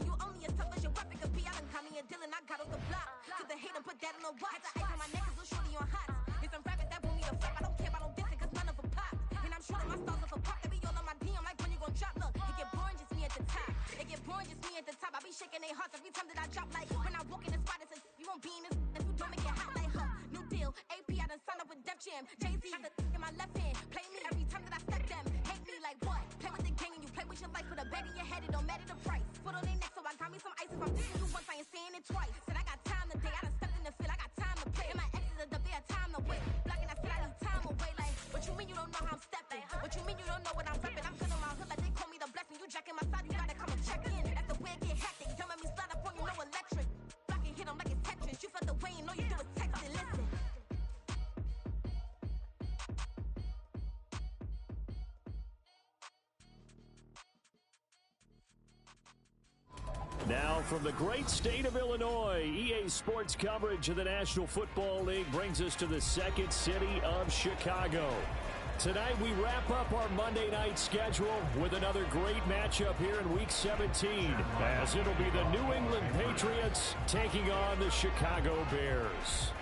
you only as tough as your weapon could be. I done Connie and Dylan, I got off the block. Took the hate and put that on the watch. The ice on my neck is a shorty on hot. It's some rappers that want me to flop. I don't care about no dissing, cause none of them pop. And I'm shooting my stars off a pop. They be all on my DM like when you gon' drop. Look, it get boring, just me at the top. It get boring, just me at the top. I be shaking their hearts every time that I drop. Like when I walk in the spot, it says you won't be in this if you don't make it hot. Like new deal, AP, I done signed up with Def Jam. Jay-Z got the in my left hand. Play me every time that I step them. Hate me like what? Play with the gang and you play with your life. With a bag in your head, it don't matter the price. Foot on their neck, so I got me some ice. If I'm dissing you once, I ain't saying it twice. Said I got time today, I done stepped in the field, I got time to play. And my exes are up there, time to wait. Blocking, I said I need time away. Like, what you mean you don't know how I'm stepping? What you mean you don't know what I'm repping? I'm good on my hood, like they call me the blessing. You jacking my side, you gotta come and check in. That's the way it get hectic. Don't make me slide up on you, no electric. Blocking, hit them like it's Tetris. You felt the way and all you do is text and listen. Now from the great state of Illinois, EA Sports coverage of the National Football League brings us to the second city of Chicago. Tonight we wrap up our Monday night schedule with another great matchup here in Week 17, as it'll be the New England Patriots taking on the Chicago Bears.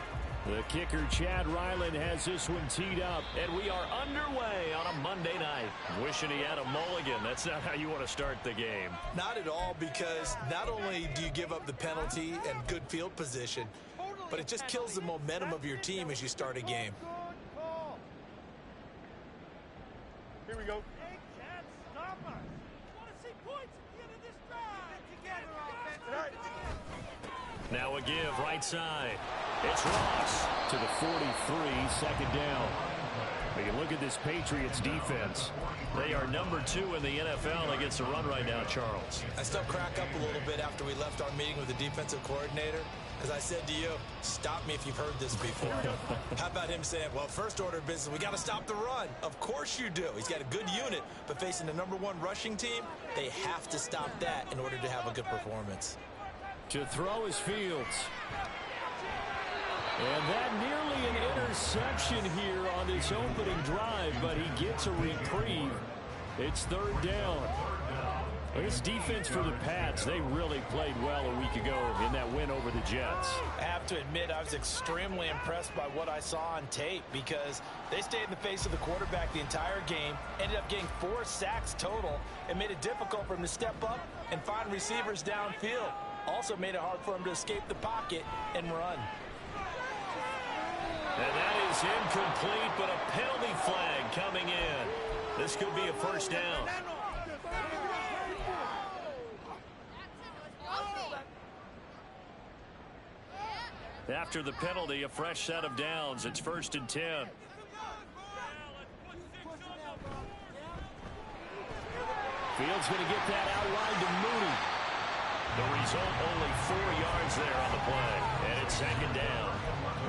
The kicker, Chad Ryland, has this one teed up, and we are underway on a Monday night. Wishing he had a mulligan. That's not how you want to start the game. Not at all, because not only do you give up the penalty and good field position, but it just kills the momentum of your team as you start a game. Here we go. They can't stop us. Want to see points at the end of this drive. Get together, offense. Now a give, right side. It's Ross to the 43, second down. We can look at this Patriots defense. They are number 2 in the NFL against the run right now, Charles. I still crack up a little bit after we left our meeting with the defensive coordinator, because I said to you, stop me if you've heard this before. How about him saying, well, first order of business, we got to stop the run. Of course you do. He's got a good unit, but facing the number 1 rushing team, they have to stop that in order to have a good performance. To throw is Fields. And that nearly an interception here on this opening drive, but he gets a reprieve. It's third down. This defense for the Pats, they really played well a week ago in that win over the Jets. I have to admit, I was extremely impressed by what I saw on tape, because they stayed in the face of the quarterback the entire game, ended up getting 4 sacks total, and made it difficult for him to step up and find receivers downfield. Also made it hard for him to escape the pocket and run. And that is incomplete, but a penalty flag coming in. This could be a first down. After the penalty, a fresh set of downs. It's 1st and 10. Fields going to get that outline to Mooney. The result, only 4 yards there on the play, and it's second down.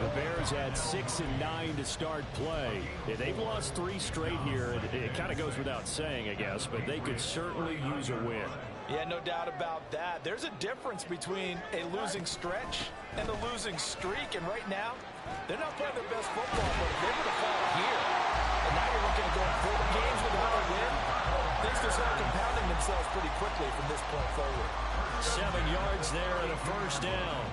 The Bears had 6 and 9 to start play. They've lost 3 straight here. It kind of goes without saying, I guess, but they could certainly use a win. Yeah, no doubt about that. There's a difference between a losing stretch and a losing streak, and right now, they're not playing their best football, but if they were to fall here, and now you're looking at going 4 games without a win, things can start compounding themselves pretty quickly from this point forward. 7 yards there and a first down.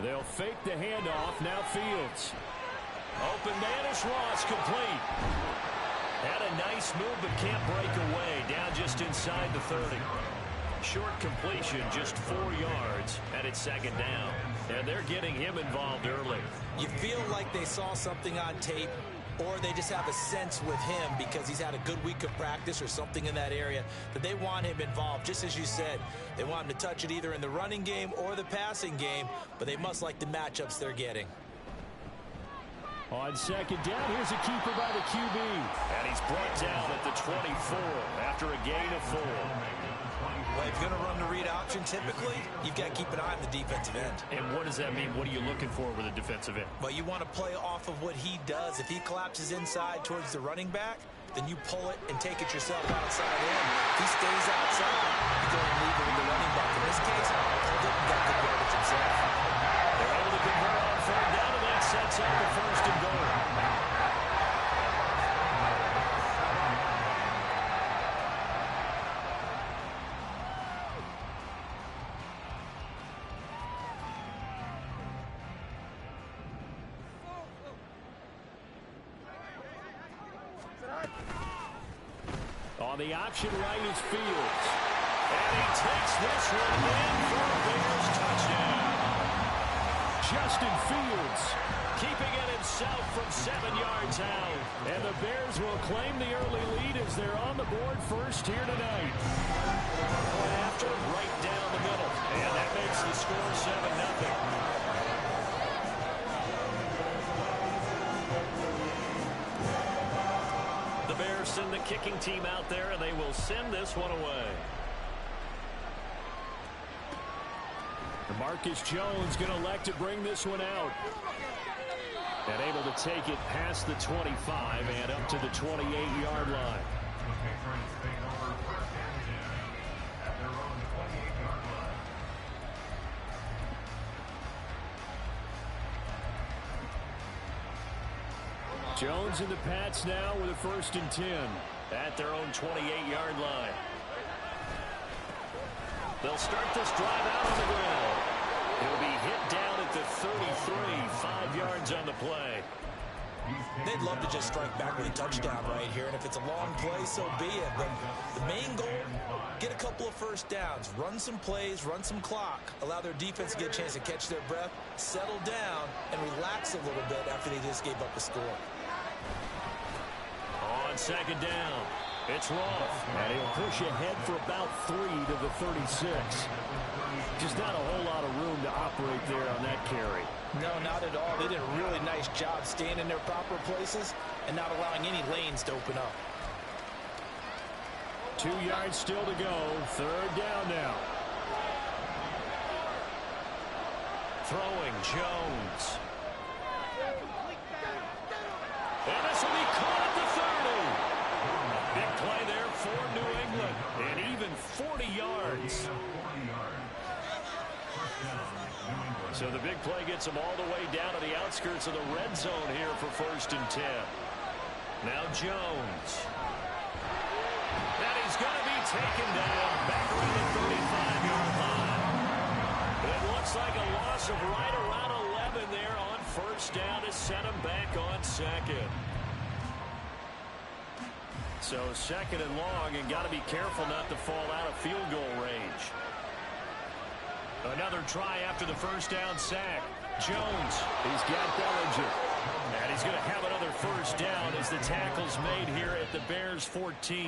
They'll fake the handoff. Now Fields. Open man is Ross, complete. Had a nice move, but can't break away. Down just inside the 30. Short completion, just 4 yards, and it's second down. And they're getting him involved early. You feel like they saw something on tape, or they just have a sense with him because he's had a good week of practice or something in that area that they want him involved. Just as you said, they want him to touch it either in the running game or the passing game, but they must like the matchups they're getting. On second down, here's a keeper by the QB. And he's brought down at the 24 after a gain of 4. Well, if you're going to run the read option, typically, you've got to keep an eye on the defensive end. And what does that mean? What are you looking for with a defensive end? Well, you want to play off of what he does. If he collapses inside towards the running back, then you pull it and take it yourself outside in. If he stays outside, you go and leave it with the running back. In this case, hold it and got the yardage himself. They're able to convert on third down, and that sets up the 1st and goal. On the option right is Fields. And he takes this one in for a Bears touchdown. Justin Fields keeping it himself from 7 yards out. And the Bears will claim the early lead as they're on the board first here tonight. Point after, right down the middle. And that makes the score 7-0. The Bears send the kicking team out there, and they will send this one away. Marcus Jones going to elect to bring this one out. And able to take it past the 25 and up to the 28-yard line. Jones and the Pats now with a 1st and 10 at their own 28-yard line. They'll start this drive out on the ground. He'll be hit down at the 33, 5 yards on the play. They'd love to just strike back with a touchdown right here, and if it's a long play, so be it. But the main goal, get a couple of first downs, run some plays, run some clock, allow their defense to get a chance to catch their breath, settle down, and relax a little bit after they just gave up a score. On 2nd down, it's Roth, and he'll push ahead for about 3 to the 36. Just not a whole lot of room to operate there on that carry. No, not at all. They did a really nice job staying in their proper places and not allowing any lanes to open up. 2 yards still to go. 3rd down now. Throwing Jones. And this will be caught at the 30. Big play there for New England. And even 40 yards. So the big play gets them all the way down to the outskirts of the red zone here for 1st and 10. Now Jones. And he's going to be taken down back around the 35-yard line. It looks like a loss of right around 11 there on 1st down to set him back on 2nd. So 2nd and long, and got to be careful not to fall out of field goal range. Another try after the 1st down sack. Jones, he's got Bellinger. And he's going to have another 1st down as the tackle's made here at the Bears 14.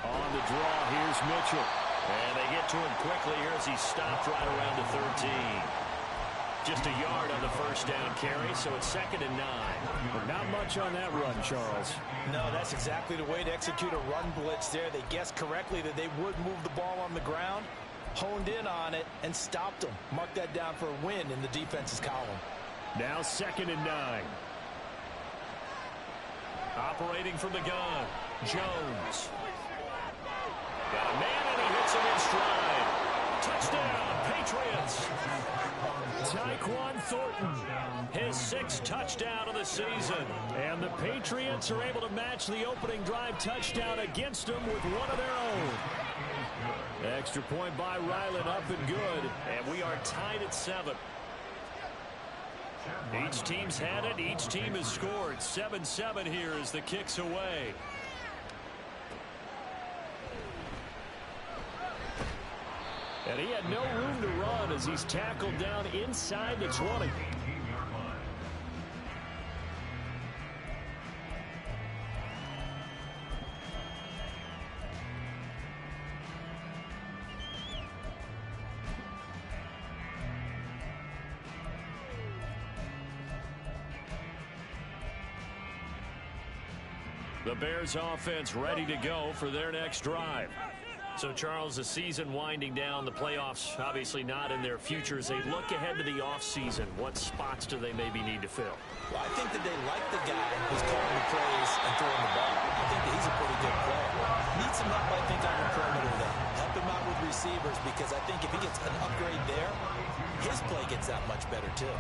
On the draw, here's Mitchell. And they get to him quickly here as he's stopped right around the 13. Just a yard on the 1st down carry, so it's 2nd and 9. But not much on that run, Charles. No, that's exactly the way to execute a run blitz there. They guessed correctly that they would move the ball on the ground, honed in on it, and stopped them. Mark that down for a win in the defense's column. Now 2nd and 9. Operating from the gun, Jones. Got a man, and he hits him in stride. Touchdown, Patriots. Tyquan Thornton, his 6th touchdown of the season. And the Patriots are able to match the opening drive touchdown against them with one of their own. Extra point by Ryland, up and good. And we are tied at 7. Each team's had it. Each team has scored. 7-7 here as the kick's away. And he had no room to run as he's tackled down inside the 20. The Bears offense ready to go for their next drive. So, Charles, the season winding down, the playoffs obviously not in their future. As they look ahead to the offseason, what spots do they maybe need to fill? Well, I think that they like the guy who's calling the plays and throwing the ball. I think that he's a pretty good player. Needs some help, I think, on the perimeter there. Help him out with receivers, because I think if he gets an upgrade there, his play gets that much better, too.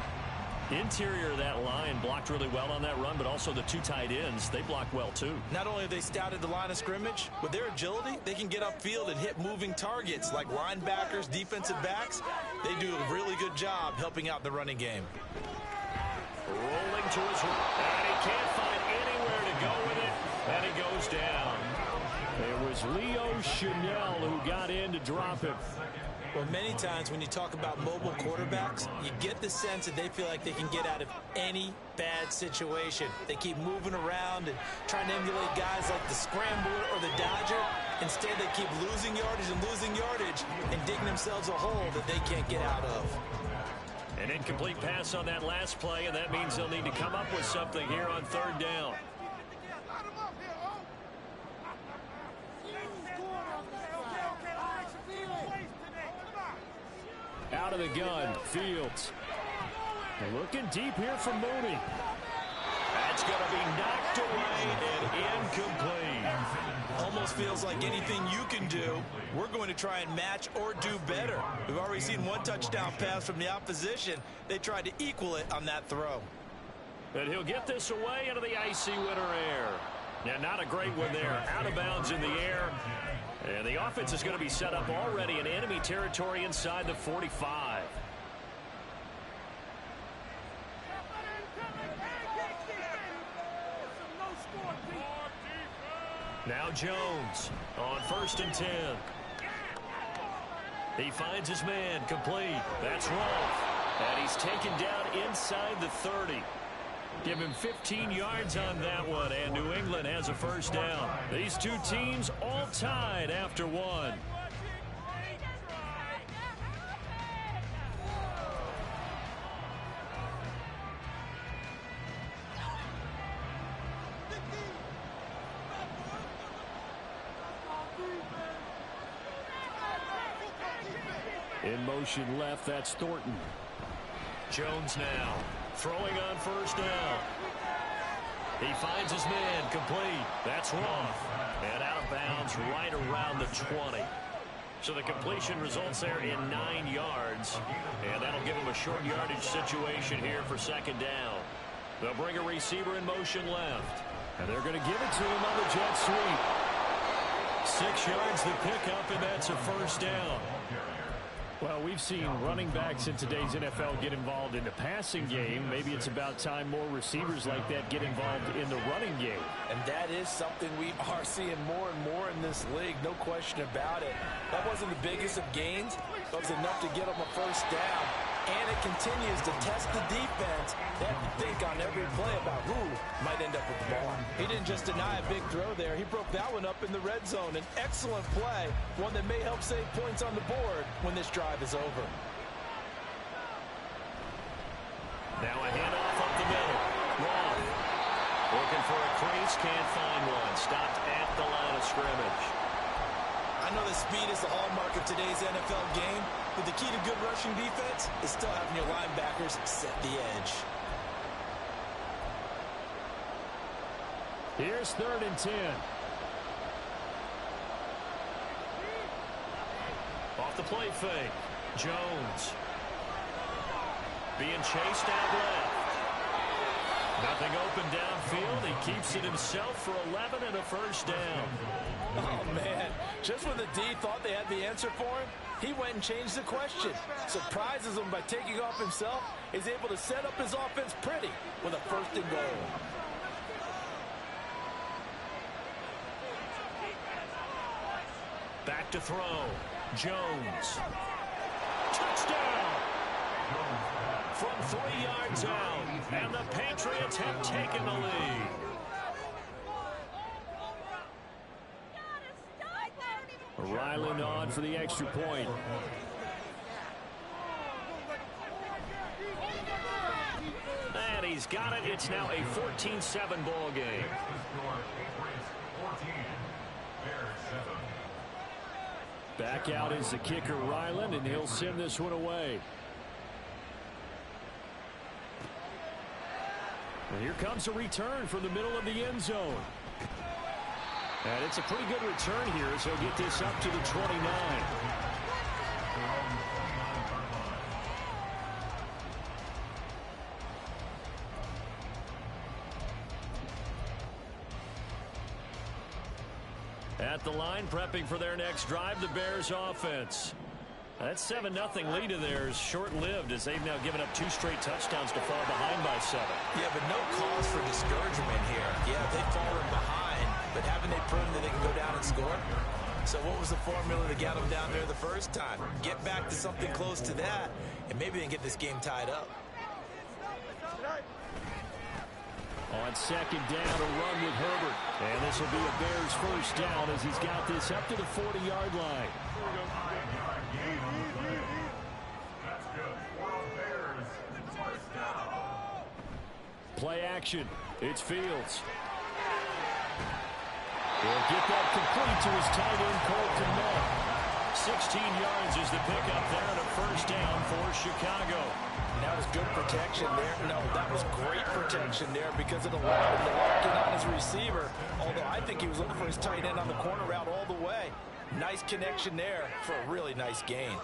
Interior of that line blocked really well on that run, but also the two tight ends, they blocked well too. Not only have they scouted the line of scrimmage, with their agility, they can get upfield and hit moving targets like linebackers, defensive backs. They do a really good job helping out the running game. Rolling to his right, and he can't find anywhere to go with it, and he goes down. It was Leo Chanel who got in to drop it. Well, many times when you talk about mobile quarterbacks, you get the sense that they feel like they can get out of any bad situation. They keep moving around and trying to emulate guys like the Scrambler or the Dodger. Instead, they keep losing yardage and digging themselves a hole that they can't get out of. An incomplete pass on that last play, and that means they'll need to come up with something here on third down. Out of the gun, Fields. Looking deep here for Mooney. That's going to be knocked away and incomplete. Almost feels like anything you can do, we're going to try and match or do better. We've already seen one touchdown pass from the opposition. They tried to equal it on that throw. And he'll get this away into the icy winter air. Yeah, not a great one there. Out of bounds in the air. And the offense is going to be set up already in enemy territory inside the 45. Now Jones on 1st and 10. He finds his man, complete. That's Rolfe. And he's taken down inside the 30. Give him 15 yards on that one, and New England has a first down. These two teams all tied after one. In motion left, that's Thornton. Jones now. Throwing on first down. He finds his man, complete. That's Rolfe. And out of bounds right around the 20. So the completion results there in 9 yards. And that'll give him a short yardage situation here for second down. They'll bring a receiver in motion left. And they're going to give it to him on the jet sweep. 6 yards to pick up, and that's a first down. Well, we've seen running backs in today's NFL get involved in the passing game. Maybe it's about time more receivers like that get involved in the running game. And that is something we are seeing more and more in this league, no question about it. That wasn't the biggest of gains, but it was enough to get them a first down. And it continues to test the defense. They have to think on every play about who might end up with the ball. He didn't just deny a big throw there. He broke that one up in the red zone. An excellent play, one that may help save points on the board when this drive is over. Now a handoff up the middle. Wrong. Looking for a crease, can't find one. Stopped at the line of scrimmage. I know that speed is the hallmark of today's NFL game, but the key to good rushing defense is still having your linebackers set the edge. Here's 3rd and 10. Off the play fake. Jones. Being chased out left. Nothing open downfield. He keeps it himself for 11 and a first down. Oh, man. Just when the D thought they had the answer for him, he went and changed the question. Surprises him by taking off himself. He's able to set up his offense pretty with a 1st and goal. Back to throw. Jones. Touchdown! From 3 yards out, and the Patriots have taken the lead. Ryland on for the extra point. And he's got it. It's now a 14-7 ball game. Back out is the kicker, Ryland, and he'll send this one away. And here comes a return from the middle of the end zone. And it's a pretty good return here, so he'll get this up to the 29. At the line, prepping for their next drive, the Bears offense. That 7-0 lead of theirs short-lived as they've now given up 2 straight touchdowns to fall behind by 7. Yeah, but no cause for discouragement here. Yeah, they've fallen behind, but haven't they proven that they can go down and score? So what was the formula to get them down there the first time? Get back to something close to that, and maybe they can get this game tied up. On second down, a run with Herbert. And this will be a Bears first down as he's got this up to the 40-yard line. Play action. It's Fields. He'll get that complete to his tight end, Colton Miller. 16 yards is the pickup there and a first down for Chicago. That was good protection there. No, that was great protection there because it allowed him to lock in on his receiver. Although I think he was looking for his tight end on the corner route all the way. Nice connection there for a really nice gain.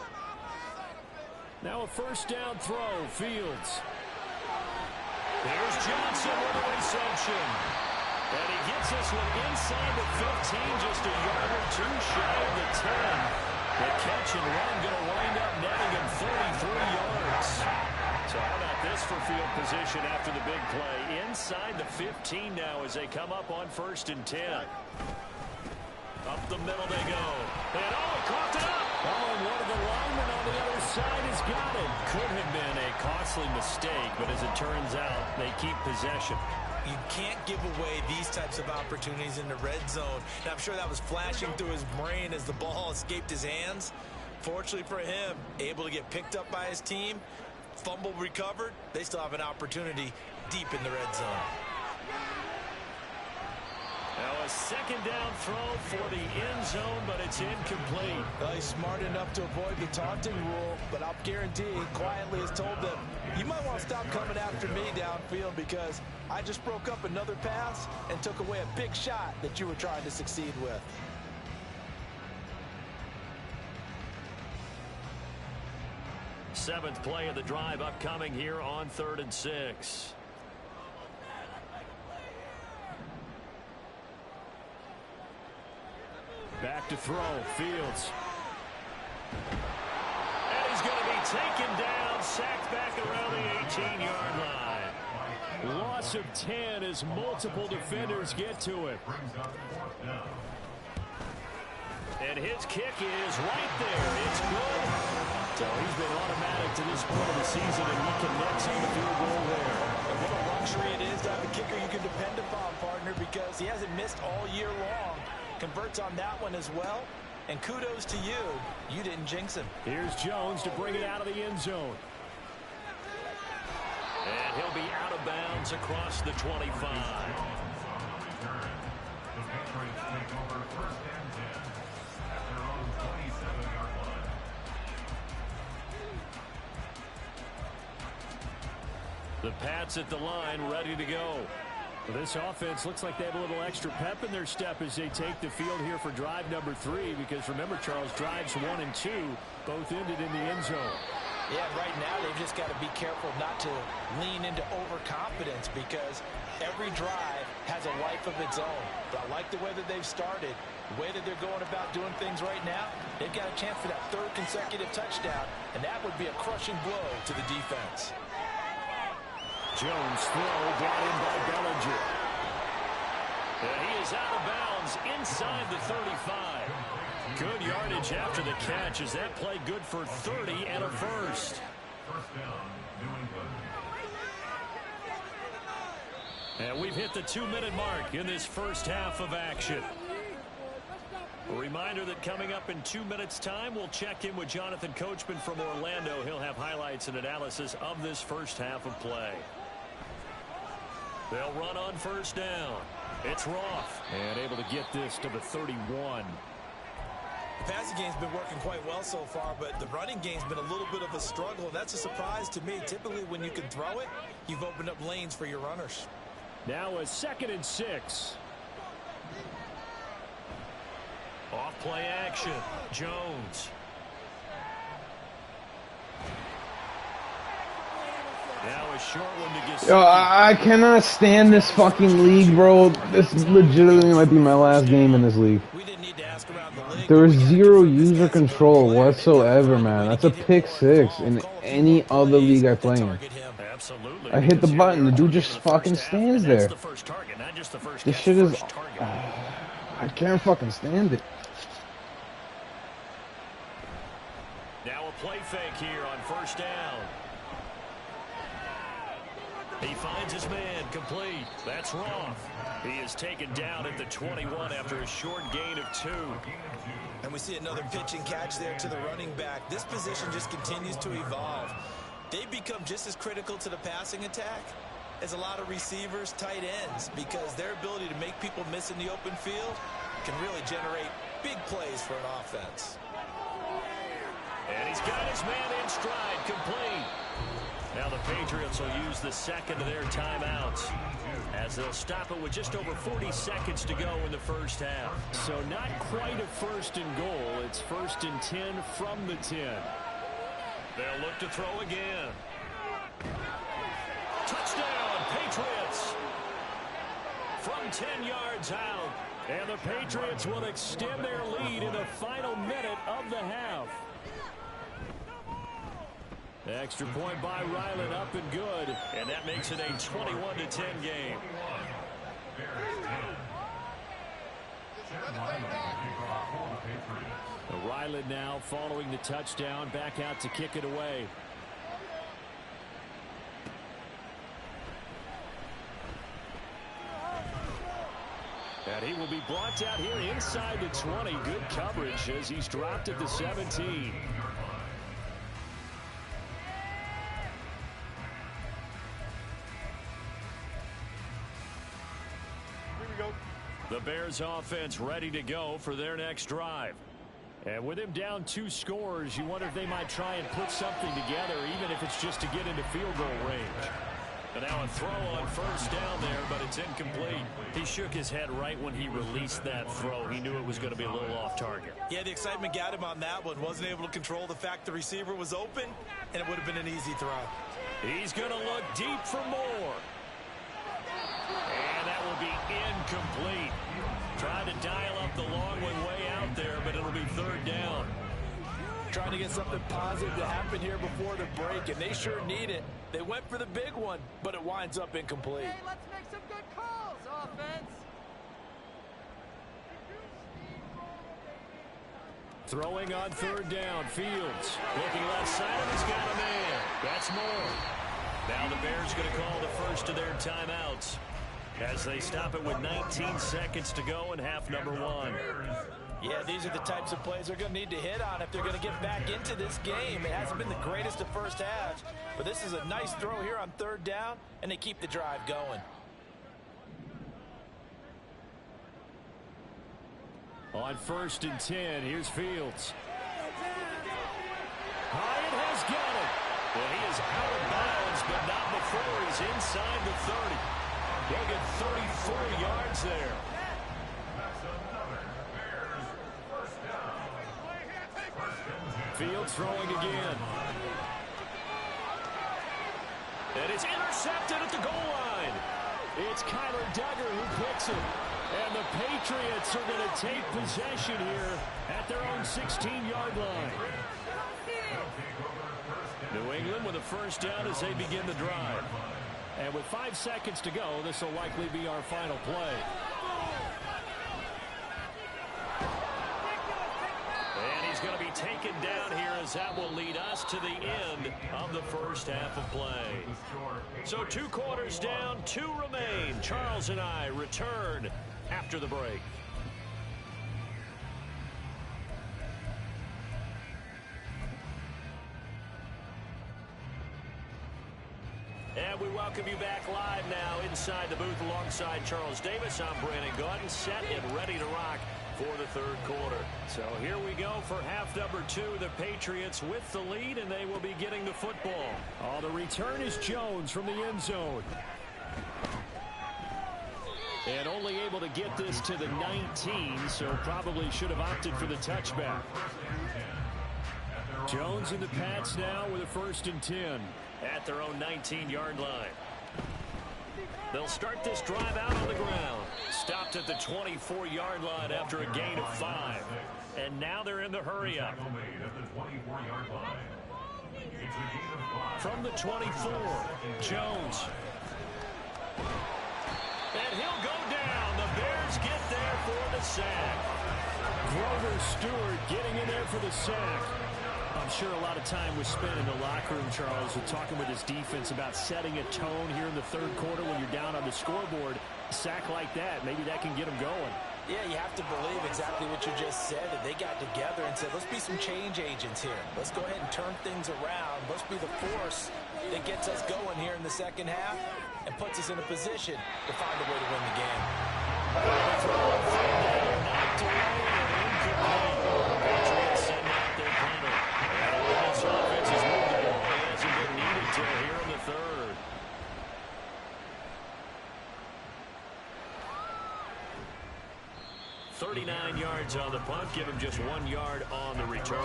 Now a first down throw, Fields. There's Johnson with a reception. And he gets this one inside the 15, just a yard or 2 shy of the 10. The catch and run going to wind up netting him 33 yards. So how about this for field position after the big play? Inside the 15 now as they come up on 1st and 10. Up the middle they go. And he caught it up. Oh, and one of the linemen on the other side has got it. Could have been a costly mistake, but as it turns out, they keep possession. You can't give away these types of opportunities in the red zone. And I'm sure that was flashing through his brain as the ball escaped his hands. Fortunately for him, able to get picked up by his team, fumble recovered. They still have an opportunity deep in the red zone. Now a second down throw for the end zone, but it's incomplete. Well, he's smart enough to avoid the taunting rule, but I'll guarantee he quietly has told them, you might want to stop coming after me downfield because I just broke up another pass and took away a big shot that you were trying to succeed with. Seventh play of the drive upcoming here on 3rd and 6. Back to throw, Fields. And he's going to be taken down, sacked back around the 18-yard line. Loss of 10 as multiple defenders get to him. And his kick is right there. It's good. So he's been automatic to this point of the season, and he connects on the field goal there. And what a luxury it is to have a kicker you can depend upon, partner, because he hasn't missed all year long. Converts on that one as well. And kudos to you. You didn't jinx him. Here's Jones to bring it out of the end zone. And he'll be out of bounds across the 25. The Pats at the line, ready to go. Well, this offense looks like they have a little extra pep in their step as they take the field here for drive number 3, because remember, Charles, drives 1 and 2 both ended in the end zone. Yeah, right now they've just got to be careful not to lean into overconfidence because every drive has a life of its own. But I like the way that they've started, the way that they're going about doing things right now. They've got a chance for that 3rd consecutive touchdown, and that would be a crushing blow to the defense. Jones throw brought in by Bellinger. And he is out of bounds inside the 35. Good yardage after the catch. Is that play good for 30 and a first? And we've hit the 2-minute mark in this first half of action. A reminder that coming up in 2 minutes' time, we'll check in with Jonathan Coachman from Orlando. He'll have highlights and analysis of this first half of play. They'll run on first down. It's Roth. And able to get this to the 31. The passing game's been working quite well so far, but the running game's been a little bit of a struggle. That's a surprise to me. Typically, when you can throw it, you've opened up lanes for your runners. Now a 2nd and 6. Off play action. Jones. Now a short one to get. Yo, I cannot stand this fucking league, bro. This legitimately might be my last game in this league. We didn't need There was zero user control whatsoever, man. That's a pick six in any other league I play in. Absolutely. I hit the button, the dude just fucking stands there. This shit is... I can't fucking stand it. Now a play fake here on first down. He finds his man, complete. That's Roth. He is taken down at the 21 after a short gain of 2. And we see another pitch and catch there to the running back. This position just continues to evolve. They become just as critical to the passing attack as a lot of receivers, tight ends, because their ability to make people miss in the open field can really generate big plays for an offense. And he's got his man in stride, complete. Now the Patriots will use the second of their timeouts as they'll stop it with just over 40 seconds to go in the first half. So not quite a first and goal. It's 1st and 10 from the 10. They'll look to throw again. Touchdown, Patriots! From 10 yards out. And the Patriots will extend their lead in the final minute of the half. Extra point by Ryland, up and good. And that makes it a 21-10 game. Ryland now following the touchdown, back out to kick it away. And he will be brought down here inside the 20. Good coverage as he's dropped at the 17. The Bears offense ready to go for their next drive. And with him down 2 scores, you wonder if they might try and put something together, even if it's just to get into field goal range. And now a throw on first down there, but it's incomplete. He shook his head right when he released that throw. He knew it was going to be a little off target. Yeah, the excitement got him on that one. Wasn't able to control the fact the receiver was open, and it would have been an easy throw. He's going to look deep for more. And that will be incomplete. Tried to dial up the long one way out there, but it'll be 3rd down. Trying to get something positive to happen here before the break, and they sure need it. They went for the big one, but it winds up incomplete. Hey, let's make some good calls, offense. Throwing on 3rd down, Fields. Looking left side, and he's got a man. That's more. Now the Bears going to call the first of their timeouts as they stop it with 19 seconds to go in half number 1. Yeah, these are the types of plays they're going to need to hit on if they're going to get back into this game. It hasn't been the greatest of first halves, but this is a nice throw here on 3rd down, and they keep the drive going. On 1st and 10, here's Fields. Hyatt has got it. Well, he is out of bounds, but not before he's inside the 30. He'll get 34 yards there. Fields throwing again. And it's intercepted at the goal line. It's Kyler Duggar who picks it. And the Patriots are going to take possession here at their own 16-yard line. New England with a first down as they begin the drive. And with 5 seconds to go, this will likely be our final play. And he's going to be taken down here as that will lead us to the end of the first half of play. So 2 quarters down, 2 remain. Charles and I return after the break. And we welcome you back live now inside the booth alongside Charles Davis. I'm Brandon Gaudin, set and ready to rock for the 3rd quarter. So here we go for half number 2. The Patriots with the lead, and they will be getting the football. Oh, the return is Jones from the end zone. And only able to get this to the 19, so probably should have opted for the touchback. Jones and the Pats now with a 1st and 10 at their own 19-yard line. They'll start this drive out on the ground. Stopped at the 24-yard line after a gain of 5. And now they're in the hurry-up. From the 24, Jones. And he'll go down. The Bears get there for the sack. Grover Stewart getting in there for the sack. I'm sure a lot of time was spent in the locker room, Charles, with talking with his defense about setting a tone here in the third quarter when you're down on the scoreboard. A sack like that, maybe that can get them going. Yeah, you have to believe exactly what you just said. That they got together and said, let's be some change agents here. Let's go ahead and turn things around. Let's be the force that gets us going here in the second half and puts us in a position to find a way to win the game. Patriots send out their punter. And this offense has moved the ball. It hasn't been needed to here in the third. .39 yards on the punt, give him just 1 yard on the return.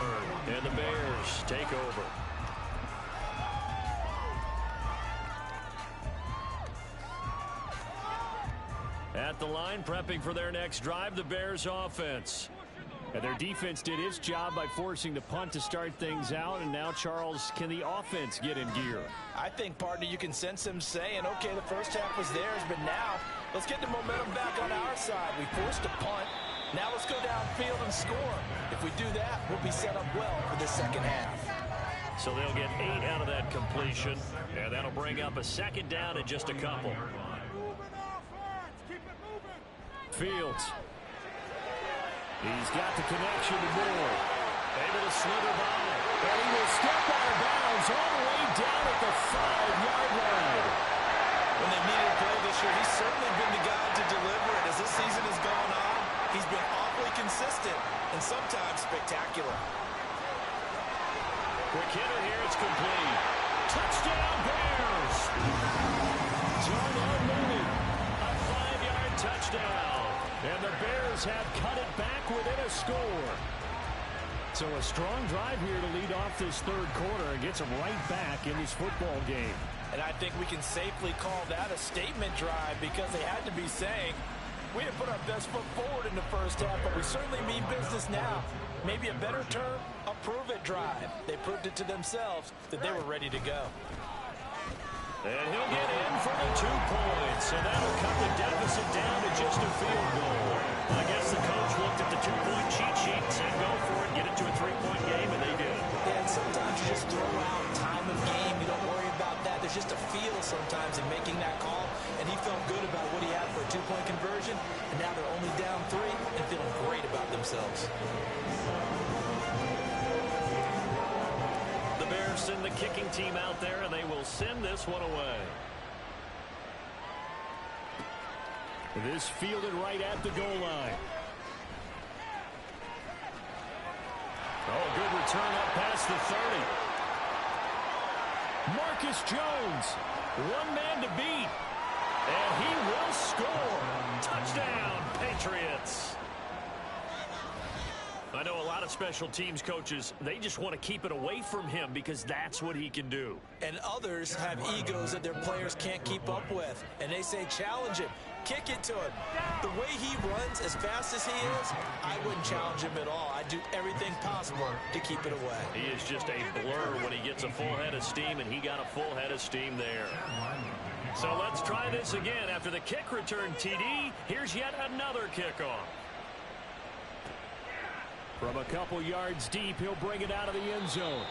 And the Bears take over. At the line, prepping for their next drive, the Bears offense. And their defense did its job by forcing the punt to start things out. And now, Charles, can the offense get in gear? I think, partner, you can sense them saying, okay, the first half was theirs, but now let's get the momentum back on our side. We forced a punt. Now let's go downfield and score. If we do that, we'll be set up well for the second half. So they'll get 8 out of that completion. And that'll bring up a second down in just a couple. Fields. He's got the connection to Moore. Able to slither by. And he will step out of bounds all the way down at the 5-yard line. When they needed a play this year, he's certainly been the guy to deliver it. As this season has gone on, he's been awfully consistent and sometimes spectacular. Quick hitter here. It's complete. Touchdown, Bears. Darnell Mooney. A 5-yard touchdown. And the Bears have cut it back within a score. So a strong drive here to lead off this third quarter and gets them right back in this football game. And I think we can safely call that a statement drive because they had to be saying, we didn't put our best foot forward in the first half, but we certainly mean business now. Maybe a better term, a prove-it drive. They proved it to themselves that they were ready to go. And he'll get in for the 2 points. And that'll cut the deficit down to just a field goal. I guess the coach looked at the 2-point cheat sheet and said, go for it, get it to a 3-point game, and they did. And sometimes you just throw out time of game. You don't worry about that. There's just a feel sometimes in making that call. And he felt good about what he had for a 2-point conversion. And now they're only down 3 and feeling great about themselves. Send the kicking team out there, and they will send this one away. This fielded right at the goal line. Oh, good return up past the 30. Marcus Jones, 1 man to beat, and he will score. Touchdown, Patriots. I know a lot of special teams coaches, they just want to keep it away from him because that's what he can do. And others have egos that their players can't keep up with. And they say, challenge him. Kick it to him. The way he runs, as fast as he is, I wouldn't challenge him at all. I'd do everything possible to keep it away. He is just a blur when he gets a full head of steam, and he got a full head of steam there. So let's try this again. After the kick return TD, here's yet another kickoff. From a couple yards deep, he'll bring it out of the end zone.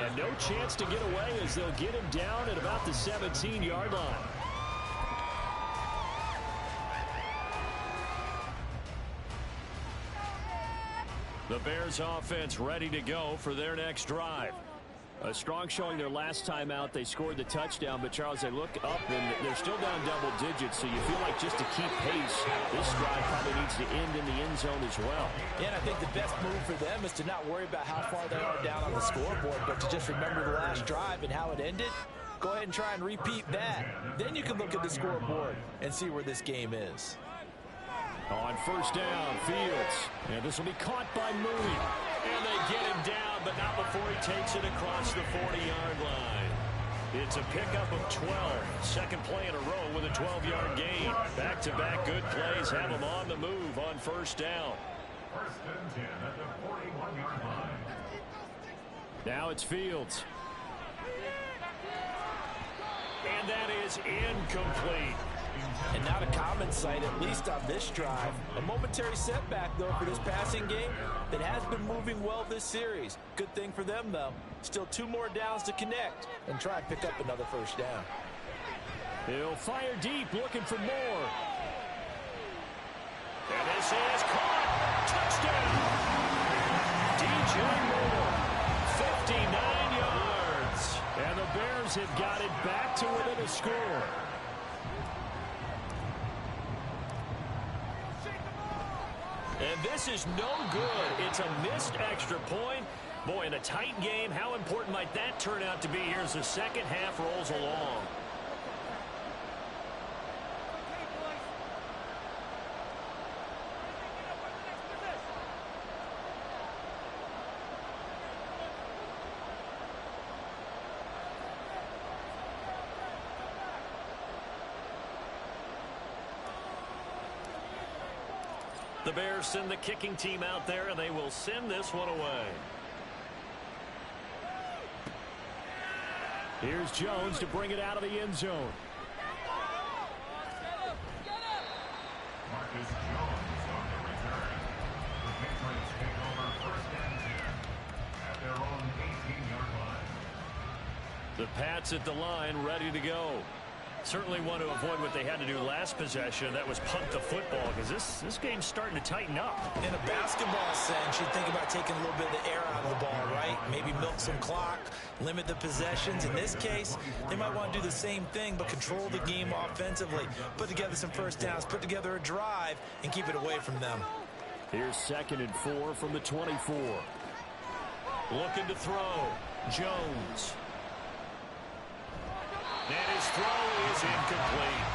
And no chance to get away as they'll get him down at about the 17-yard line. The Bears offense ready to go for their next drive. A strong showing their last time out. They scored the touchdown, but Charles, they look up and they're still down double digits, so you feel like just to keep pace, this drive probably needs to end in the end zone as well. Yeah, and I think the best move for them is to not worry about how far they are down on the scoreboard, but to just remember the last drive and how it ended. Go ahead and try and repeat that. Then you can look at the scoreboard and see where this game is. On first down, Fields. And this will be caught by Mooney. And they get him down, but not before he takes it across the 40-yard line. It's a pickup of 12. Second play in a row with a 12-yard gain. Back-to-back good plays have him on the move on first down. Now it's Fields. And that is incomplete. And not a common sight, at least on this drive. A momentary setback, though, for this passing game that has been moving well this series. Good thing for them, though. Still 2 more downs to connect and try and pick up another first down. He'll fire deep, looking for more. And this is caught. Touchdown. DJ Moore, 59 yards. And the Bears have got it back to within a score. And this is no good. It's a missed extra point. Boy, in a tight game, how important might that turn out to be here as the second half rolls along? The Bears send the kicking team out there, and they will send this one away. Here's Jones to bring it out of the end zone. Marcus Jones on the return. The Patriots take over first and 10 at their own 18-yard line. The Pats at the line, ready to go. Certainly want to avoid what they had to do last possession. That was punt the football, because this game's starting to tighten up. In a basketball sense, you think about taking a little bit of the air out of the ball, right? Maybe milk some clock, limit the possessions. In this case, they might want to do the same thing, but control the game offensively. Put together some first downs, put together a drive, and keep it away from them. Here's 2nd and 4 from the 24. Looking to throw. Jones. And his throw is incomplete.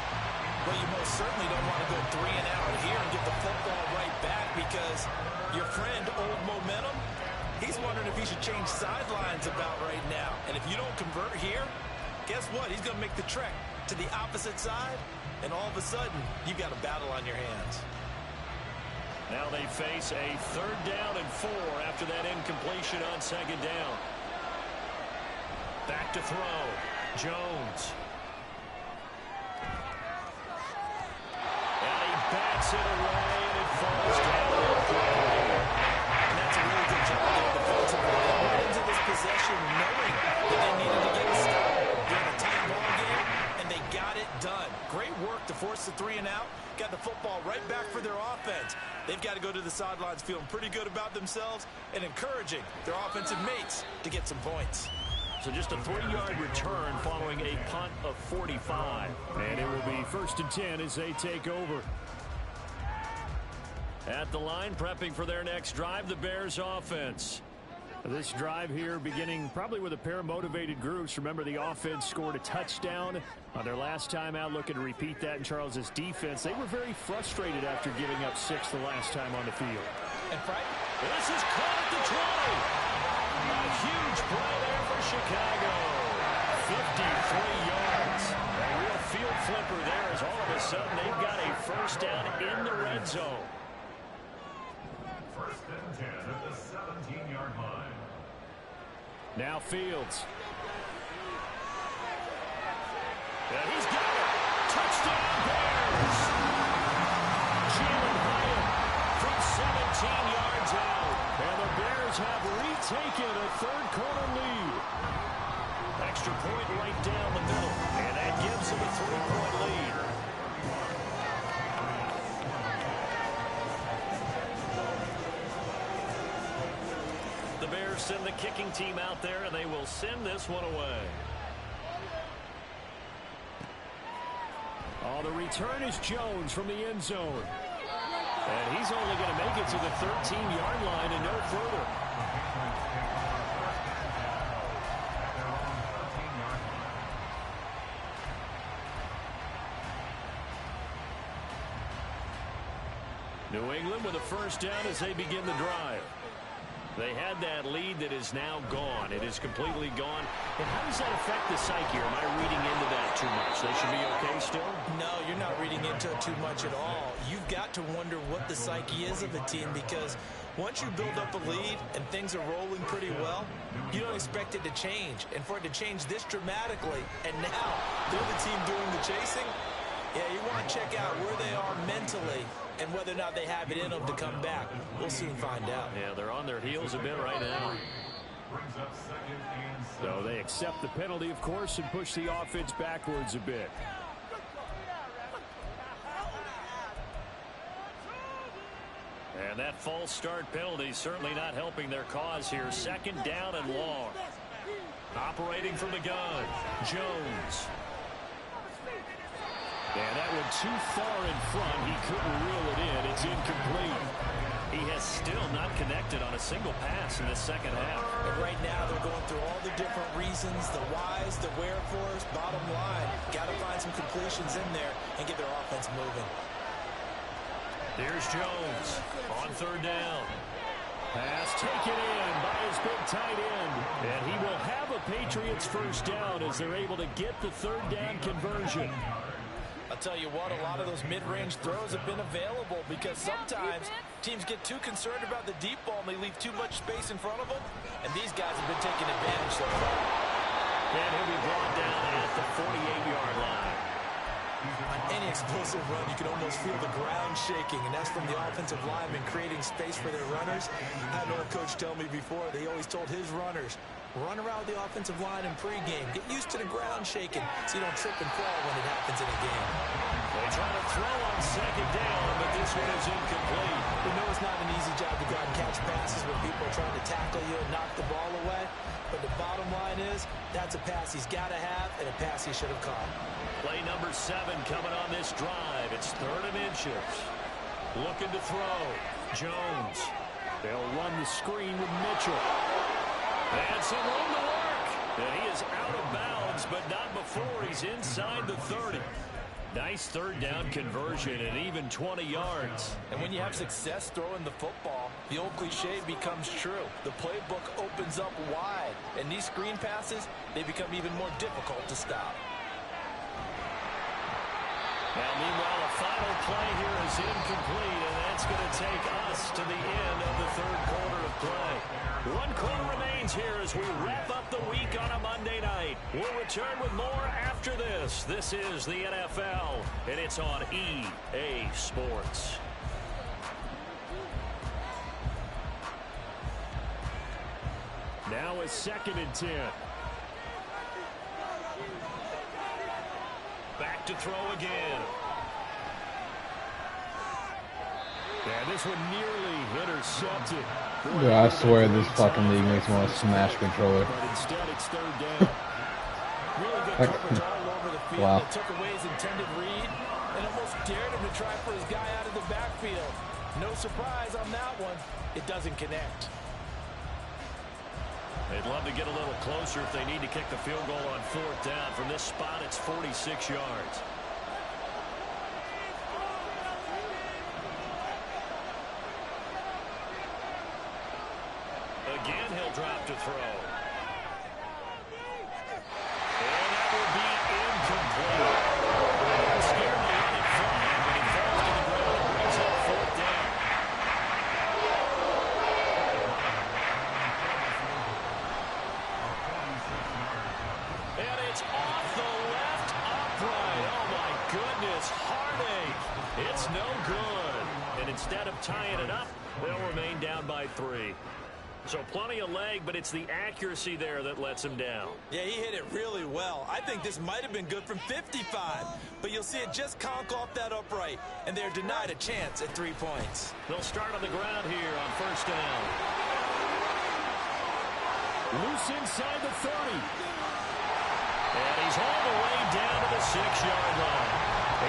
Well, you most certainly don't want to go 3 and out here and get the football right back, because your friend, Old Momentum, he's wondering if he should change sidelines about right now. And if you don't convert here, guess what? He's going to make the trek to the opposite side, and all of a sudden, you've got a battle on your hands. Now they face a 3rd down and 4 after that incompletion on 2nd down. Back to throw. Jones. And he bats it away, and it falls down. And that's a really good job there defensively. They went into this possession knowing that they needed to get a stop during a tight ball game, and they got it done. Great work to force the 3 and out. Got the football right back for their offense. They've got to go to the sidelines feeling pretty good about themselves and encouraging their offensive mates to get some points. So just a 3-yard return following a punt of 45. And it will be 1st and 10 as they take over. At the line, prepping for their next drive, the Bears offense. This drive here beginning probably with a pair of motivated groups. Remember, the offense scored a touchdown on their last time out, looking to repeat that in Charles's defense. They were very frustrated after giving up 6 the last time on the field. And Frank, this is caught at the 20. A huge play there for Chicago. 53 yards. A real field flipper there, as all of a sudden they've got a first down in the red zone. 1st and 10 at the 17-yard line. Now Fields. And he's got it. Touchdown Bears. Jalen Hyatt from 17 yards out. And the Bears have retaken a 3rd quarter lead. Extra point right down the middle. And that gives them a 3-point lead. The Bears send the kicking team out there, and they will send this one away. Oh, the return is Jones from the end zone. And he's only going to make it to the 13-yard line and no further. New England with a first down as they begin the drive. They had that lead that is now gone. It is completely gone. And how does that affect the psyche? Or am I reading into that too much? They should be okay still? No, you're not reading into it too much at all. You've got to wonder what the psyche is of a team, because once you build up a lead and things are rolling pretty well, you don't expect it to change. And for it to change this dramatically, and now they're the team doing the chasing, yeah, you want to check out where they are mentally and whether or not they have it in them to come back. We'll soon find out. Yeah, they're on their heels a bit right now. So they accept the penalty, of course, and push the offense backwards a bit. And that false start penalty certainly not helping their cause here. Second down and long. Operating from the gun, Jones. And that one too far in front. He couldn't reel it in. It's incomplete. He has still not connected on a single pass in the second half. And right now they're going through all the different reasons, the whys, the wherefores. Bottom line, got to find some completions in there and get their offense moving. Here's Jones on third down. Pass taken in by his big tight end. And he will have a Patriots first down as they're able to get the third down conversion. I'll tell you what, a lot of those mid-range throws have been available because sometimes teams get too concerned about the deep ball and they leave too much space in front of them. And these guys have been taking advantage so far. And he'll be brought down at the 48-yard line. On any explosive run, you can almost feel the ground shaking, and that's from the offensive linemen creating space for their runners. I had an old coach tell me before, they always told his runners, run around the offensive line in pregame. Get used to the ground shaking so you don't trip and fall when it happens in a game. They try to throw on second down, but this one is incomplete. We know it's not an easy job to go out and catch passes when people are trying to tackle you and knock the ball away. But the bottom line is, that's a pass he's got to have and a pass he should have caught. Play number 7 coming on this drive. It's 3rd and inches. Looking to throw. Jones. They'll run the screen with Mitchell. And some room to work. And he is out of bounds, but not before he's inside the 30. Nice third down conversion and even 20 yards. And when you have success throwing the football, the old cliche becomes true. The playbook opens up wide. And these screen passes, they become even more difficult to stop. Now, meanwhile, a final play here is incomplete, and that's going to take us to the end of the third quarter of play. 1 quarter remains here as we wrap up the week on a Monday night. We'll return with more after this. This is the NFL, and it's on EA Sports. Now a 2nd and 10. Back to throw again. And this one nearly intercepted. Dude, I swear this fucking league makes me want to smash controller. But instead it's 3rd down. Really good coverage all over the field. Wow. It took away his intended read and almost dared him to try for his guy out of the backfield. No surprise on that one. It doesn't connect. They'd love to get a little closer if they need to kick the field goal on 4th down. From this spot, it's 46 yards. Again, he'll drop to throw. And that will be incomplete. Scared to let it fly, but he falls to the ground and brings up 4th down. And it's off the left upright. Oh, my goodness. Heartache. It's no good. And instead of tying it up, they'll remain down by 3. So plenty of leg, but it's the accuracy there that lets him down. Yeah, he hit it really well. I think this might have been good from 55. But you'll see it just conk off that upright, and they're denied a chance at 3 points. They'll start on the ground here on 1st down. Loose inside the 30. And he's all the way down to the 6-yard line.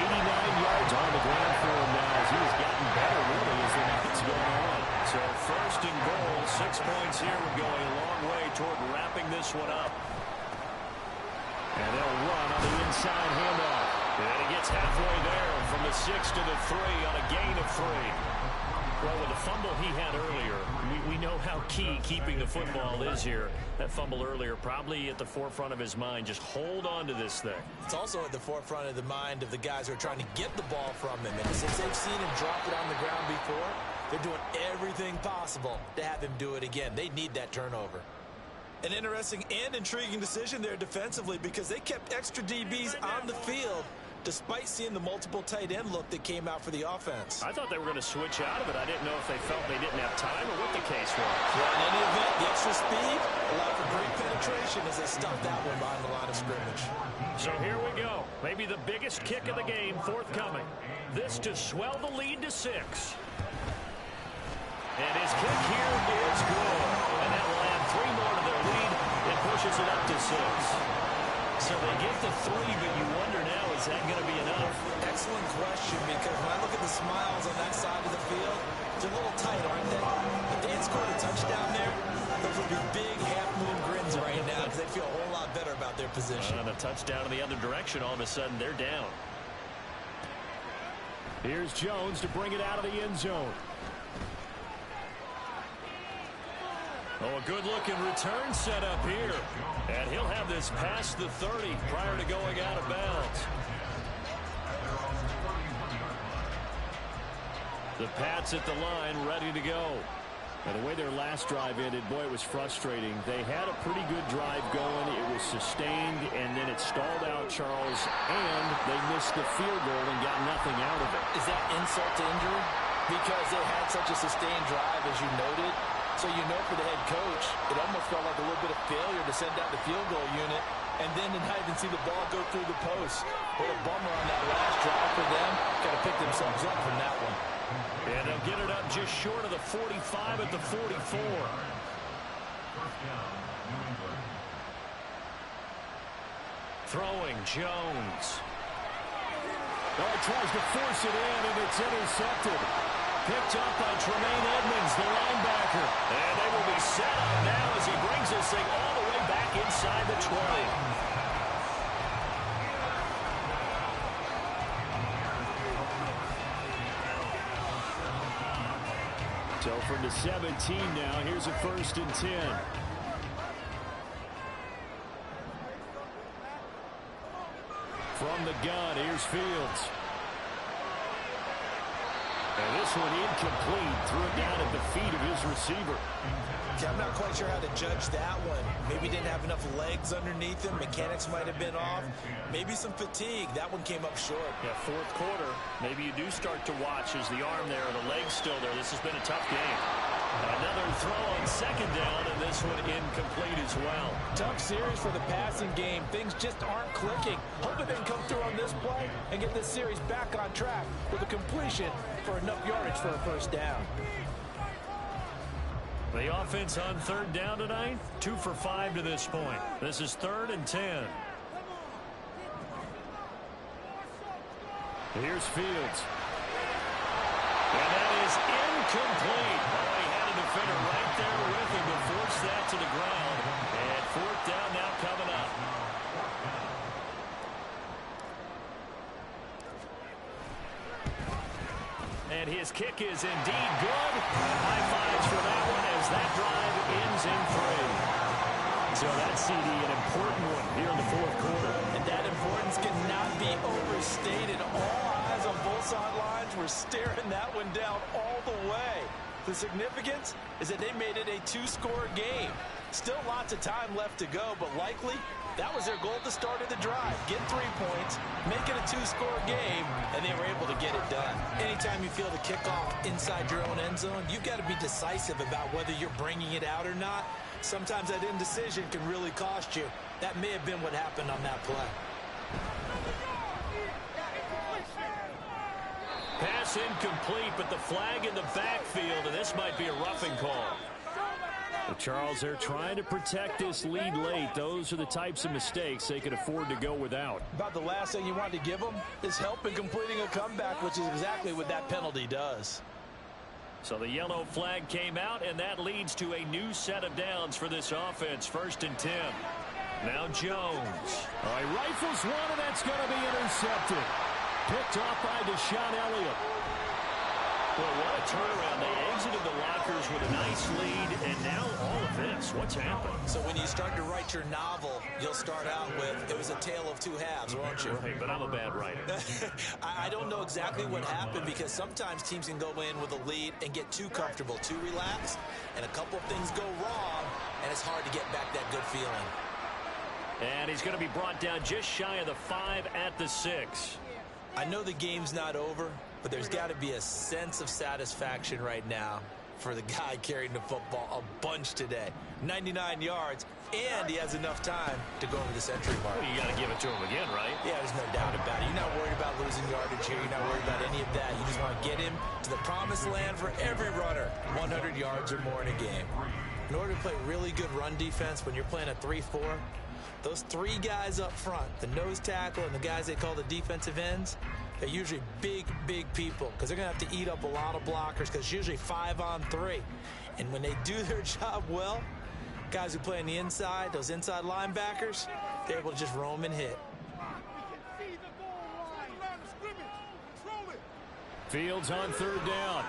89 yards on the ground for him now as he's gotten better really as the night's going on. So 1st and goal, 6 points here would go a long way toward wrapping this one up. And they'll run on the inside handoff. And he gets halfway there from the 6 to the 3 on a gain of 3. Well, with the fumble he had earlier, we know how key keeping the football is here. That fumble earlier probably at the forefront of his mind. Just hold on to this thing. It's also at the forefront of the mind of the guys who are trying to get the ball from him. And since they've seen him drop it on the ground before, they're doing everything possible to have him do it again. They need that turnover. An interesting and intriguing decision there defensively because they kept extra DBs on the field despite seeing the multiple tight end look that came out for the offense. I thought they were going to switch out of it. I didn't know if they felt they didn't have time or what the case was. Well, in any event, the extra speed allowed for great penetration as they stopped that one behind the line of scrimmage. So here we go. Maybe the biggest kick of the game forthcoming. This to swell the lead to 6. And his kick here is good. And that will add 3 more to their lead. It pushes it up to 6. So they get to 3, but you wonder now, is that going to be enough? Excellent question, because when I look at the smiles on that side of the field, they're a little tight, aren't they? If they had scored a touchdown there, those would be big half-moon grins right now because they feel a whole lot better about their position. And a touchdown in the other direction, all of a sudden they're down. Here's Jones to bring it out of the end zone. Oh, a good-looking return set up here. And he'll have this past the 30 prior to going out of bounds. The Pats at the line, ready to go. And the way their last drive ended, boy, it was frustrating. They had a pretty good drive going. It was sustained, and then it stalled out, Charles, and they missed the field goal and got nothing out of it. Is that insult to injury? Because they had such a sustained drive, as you noted. So you know for the head coach, it almost felt like a little bit of failure to send out the field goal unit and then to not even see the ball go through the post. What a bummer on that last drive for them. Got to pick themselves up from that one. And they'll get it up just short of the 45 at the 44. First down, New England. Throwing Jones. Oh, tries to force it in, and it's intercepted. Picked up by Tremaine Edmonds, the linebacker. And they will be set up now as he brings this thing all the way back inside the 20. Telford to 17 now. Here's a 1st and 10. From the gun, here's Fields. And this one incomplete. Threw it down at the feet of his receiver. Yeah, I'm not quite sure how to judge that one. Maybe didn't have enough legs underneath him. Mechanics might have been off. Maybe some fatigue. That one came up short. Yeah, 4th quarter. Maybe you do start to watch as the arm there, the leg's still there. This has been a tough game. Another throw on 2nd down, and this one incomplete as well. Tough series for the passing game. Things just aren't clicking. Hoping they can come through on this play and get this series back on track with a completion for enough yardage for a 1st down. The offense on 3rd down tonight, 2 for 5 to this point. This is 3rd and 10. Here's Fields. And that is incomplete. Oh, he had a defender right there with him to force that to the ground. And 4th down now coming up. And his kick is indeed good. High fives for that one as that drive ends in 3. So that CD, an important one here in the 4th quarter. And that importance cannot be overstated. All eyes on both sidelines were staring that one down all the way. The significance is that they made it a 2-score game. Still lots of time left to go, but likely that was their goal at the start of the drive. Get 3 points, make it a 2-score game, and they were able to get it done. Anytime you feel the kickoff inside your own end zone, you've got to be decisive about whether you're bringing it out or not. Sometimes that indecision can really cost you. That may have been what happened on that play. Pass incomplete, but the flag in the backfield, and this might be a roughing call. But Charles, they're trying to protect this lead late. Those are the types of mistakes they could afford to go without. About the last thing you want to give them is help in completing a comeback, which is exactly what that penalty does. So the yellow flag came out, and that leads to a new set of downs for this offense. 1st and 10. Now Jones. All right, rifles one, and that's going to be intercepted. Picked off by Deshaun Elliott. Well, what a turnaround. They exited the lockers with a nice lead, and now all of this. What's happened? So when you start to write your novel, you'll start out with, it was a tale of two halves, won't you? Right, but I'm a bad writer. I don't know exactly what happened because sometimes teams can go in with a lead and get too comfortable, too relaxed, and a couple things go wrong, and it's hard to get back that good feeling. And he's going to be brought down just shy of the 5 at the 6. I know the game's not over, but there's got to be a sense of satisfaction right now for the guy carrying the football a bunch today. 99 yards, and he has enough time to go over the century mark. Well, you got to give it to him again, right? Yeah, there's no doubt about it. You're not worried about losing yardage here. You're not worried about any of that. You just want to get him to the promised land for every runner, 100 yards or more in a game. In order to play really good run defense when you're playing a 3-4, those three guys up front, the nose tackle and the guys they call the defensive ends, they're usually big, big people because they're going to have to eat up a lot of blockers because it's usually 5-on-3. And when they do their job well, guys who play on the inside, those inside linebackers, they're able to just roam and hit. Fields on 3rd down.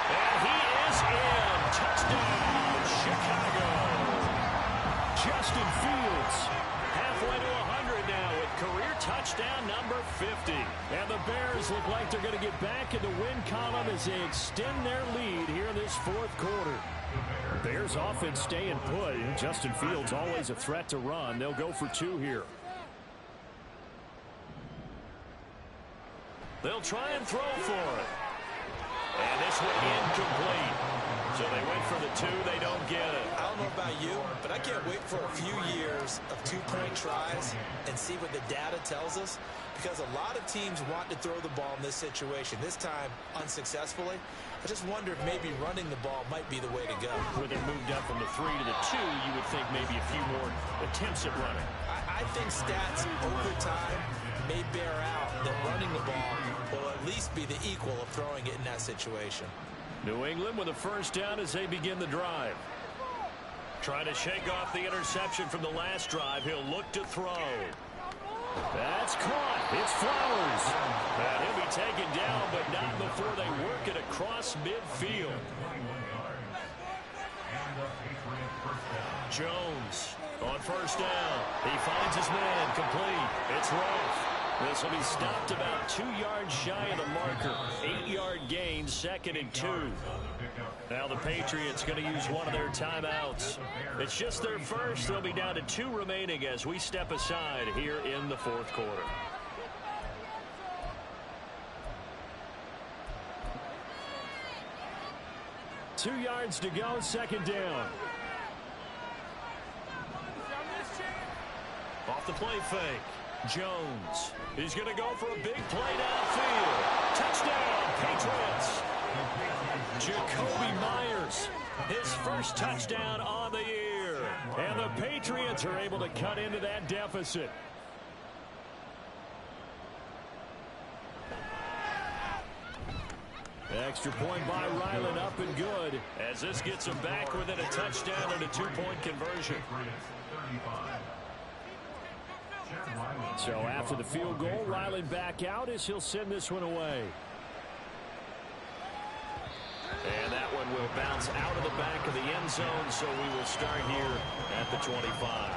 And he is in. Touchdown, Chicago. Justin Fields, halfway to 100 now with career touchdown number 50. And the Bears look like they're going to get back in the win column as they extend their lead here in this 4th quarter. Bears offense staying put. Justin Fields always a threat to run. They'll go for 2 here. They'll try and throw for it. And this one incomplete. So they went for the 2. They don't get it. I don't know about you, but I can't wait for a few years of 2-point tries and see what the data tells us, because a lot of teams want to throw the ball in this situation. This time, unsuccessfully. I just wonder if maybe running the ball might be the way to go. With it moved up from the 3 to the 2, you would think maybe a few more attempts at running. I think stats over time may bear out that running the ball will at least be the equal of throwing it in that situation. New England with a 1st down as they begin the drive. Trying to shake off the interception from the last drive. He'll look to throw. That's caught. It's Flowers. And he'll be taken down, but not before they work it across midfield. Jones on 1st down. He finds his man complete. It's Rough. This will be stopped about 2 yards shy of the marker. 8-yard gain, 2nd and 2. Now the Patriots going to use one of their timeouts. It's just their first. They'll be down to 2 remaining as we step aside here in the 4th quarter. Two yards to go, 2nd down. Off the play fake. Jones. He's going to go for a big play downfield. Touchdown, Patriots. Jacoby Myers, his first touchdown on the year. And the Patriots are able to cut into that deficit. Extra point by Ryland, up and good, as this gets him back within a touchdown and a 2-point conversion. So after the field goal, Ryland back out as he'll send this one away. And that one will bounce out of the back of the end zone, so we will start here at the 25.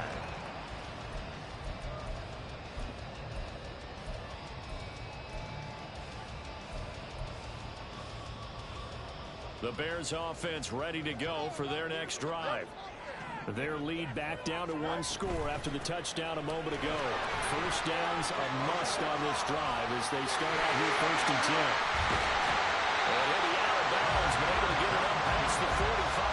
The Bears offense ready to go for their next drive. Their lead back down to 1 score after the touchdown a moment ago. 1st down's a must on this drive as they start out here 1st and 10. And he'll be out of bounds, but able to get it up past the 45.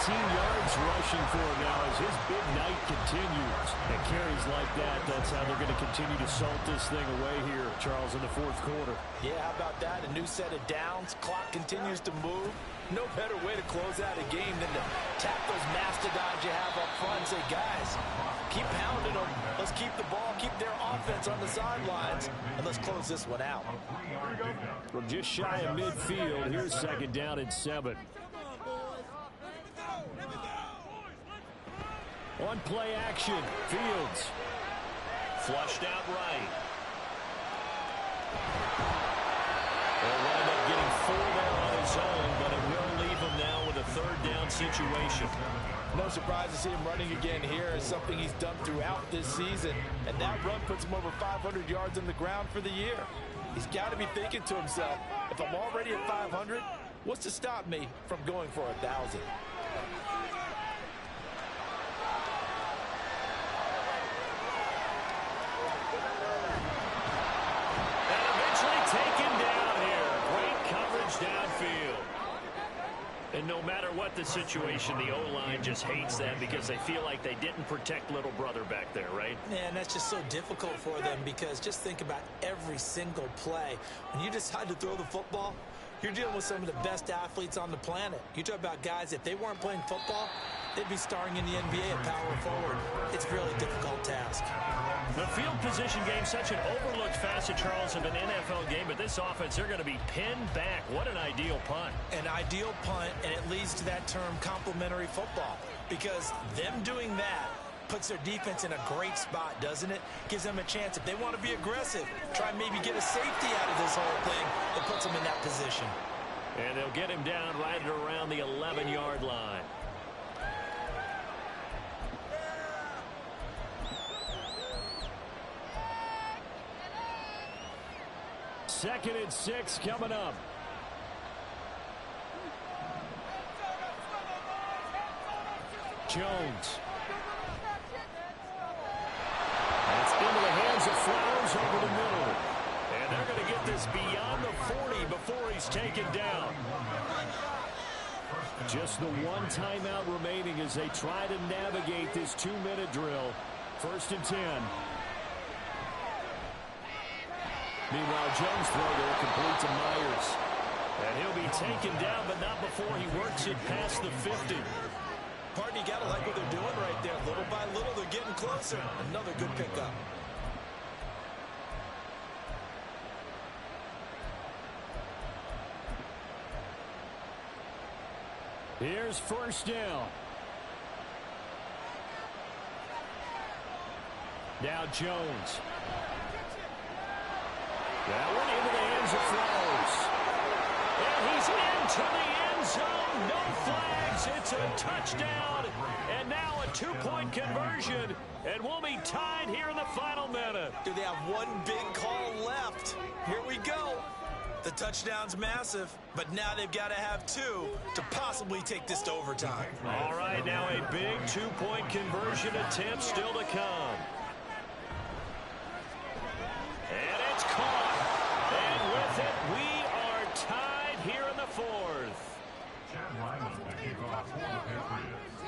119 yards rushing for him now as his big night continues. And carries like that, that's how they're going to continue to salt this thing away here, Charles, in the 4th quarter. Yeah, how about that? A new set of downs. Clock continues to move. No better way to close out a game than to tap those mastodons you have up front and say, guys, keep pounding them. Let's keep the ball, keep their offense on the sidelines, and let's close this one out. From just shy of midfield, here's 2nd down and 7. On play action, Fields. Flushed out right. He'll wind up getting 4 there on his own, but it will leave him now with a third down situation. No surprise to see him running again here. It's something he's done throughout this season. And that run puts him over 500 yards on the ground for the year. He's got to be thinking to himself, if I'm already at 500, what's to stop me from going for 1,000? And eventually taken down here. Great coverage downfield. And no matter what the situation, the O-line just hates them because they feel like they didn't protect little brother back there, right? Man, that's just so difficult for them because just think about every single play. When you decide to throw the football, you're dealing with some of the best athletes on the planet. You talk about guys, if they weren't playing football, they'd be starring in the NBA at power forward. It's a really difficult task. The field position game, such an overlooked facet, Charles, of an NFL game, but this offense, they're going to be pinned back. What an ideal punt. An ideal punt, and it leads to that term complementary football, because them doing that puts their defense in a great spot, doesn't it? Gives them a chance. If they want to be aggressive, try and maybe get a safety out of this whole thing, it puts them in that position. And they'll get him down right around the 11-yard line. Second and 6 coming up. Jones. It's into the hands of Flowers over the middle. And they're going to get this beyond the 40 before he's taken down. Just the one timeout remaining as they try to navigate this 2-minute drill. First and 10. Meanwhile, Jones' throw there complete to Myers. And he'll be taken down, but not before he works it past the 50. Partner, you got to like what they're doing right there. Little by little, they're getting closer. Another good pickup. Here's first down. Now Jones. That one into the hands of Flowers. And he's into the end zone. No flags. It's a touchdown. And now a 2-point conversion. And we'll be tied here in the final minute. Do they have one big call left? Here we go. The touchdown's massive, but now they've got to have 2 to possibly take this to overtime. All right, now a big 2-point conversion attempt still to come. And it's caught. And with it, we are tied here in the 4th. Chad Ryland to kick off for the Patriots.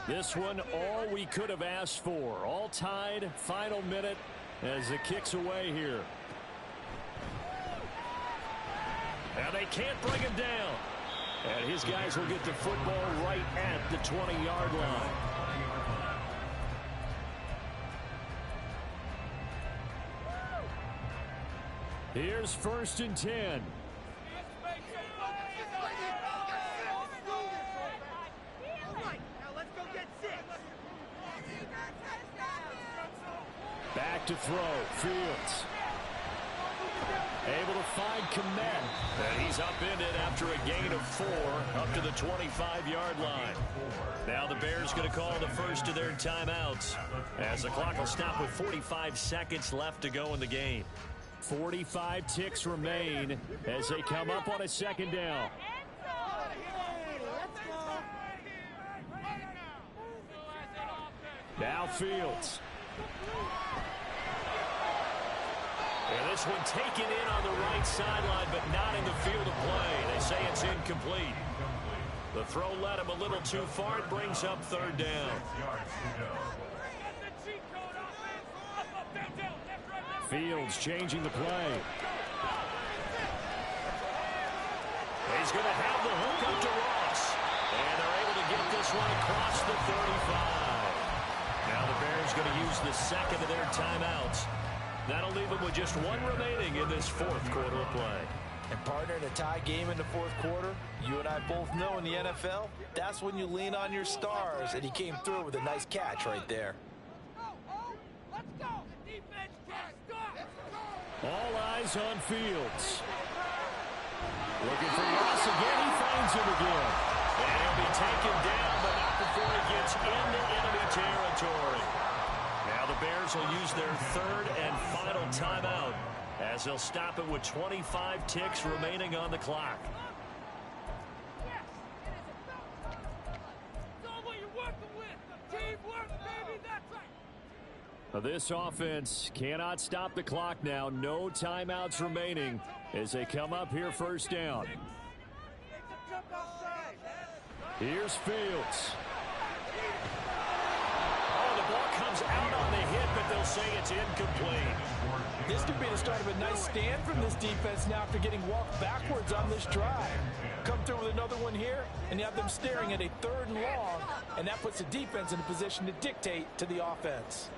This one, all we could have asked for. All tied, final minute as the kick's away here. And they can't bring him down. And his guys will get the football right at the 20-yard line. Here's first and 10. Back to throw. Fields. Able to find Komet. And he's upended after a gain of 4 up to the 25-yard line. Now the Bears going to call the first of their timeouts as the clock will stop with 45 seconds left to go in the game. 45 ticks remain as they come up on a second down. Now Fields. And this one taken in on the right sideline, but not in the field of play. They say it's incomplete. The throw led him a little too far. It brings up third down. Fields changing the play. He's going to have the hook up to Ross. And they're able to get this one across the 35. Now the Bears going to use the second of their timeouts. That'll leave them with just one remaining in this 4th quarter of play. And partner, in a tie game in the 4th quarter, you and I both know in the NFL, that's when you lean on your stars. And he came through with a nice catch right there. Let's go! The defense can't stop! is on Fields. Looking for Ross again. He finds him again. And he'll be taken down, but not before he gets into enemy territory. Now the Bears will use their third and final timeout as they'll stop it with 25 ticks remaining on the clock. This offense cannot stop the clock now. No timeouts remaining as they come up here first down. Here's Fields. Oh, the ball comes out on the hit, but they'll say it's incomplete. This could be the start of a nice stand from this defense now after getting walked backwards on this drive. Come through with another one here, and you have them staring at a 3rd and long, and that puts the defense in a position to dictate to the offense.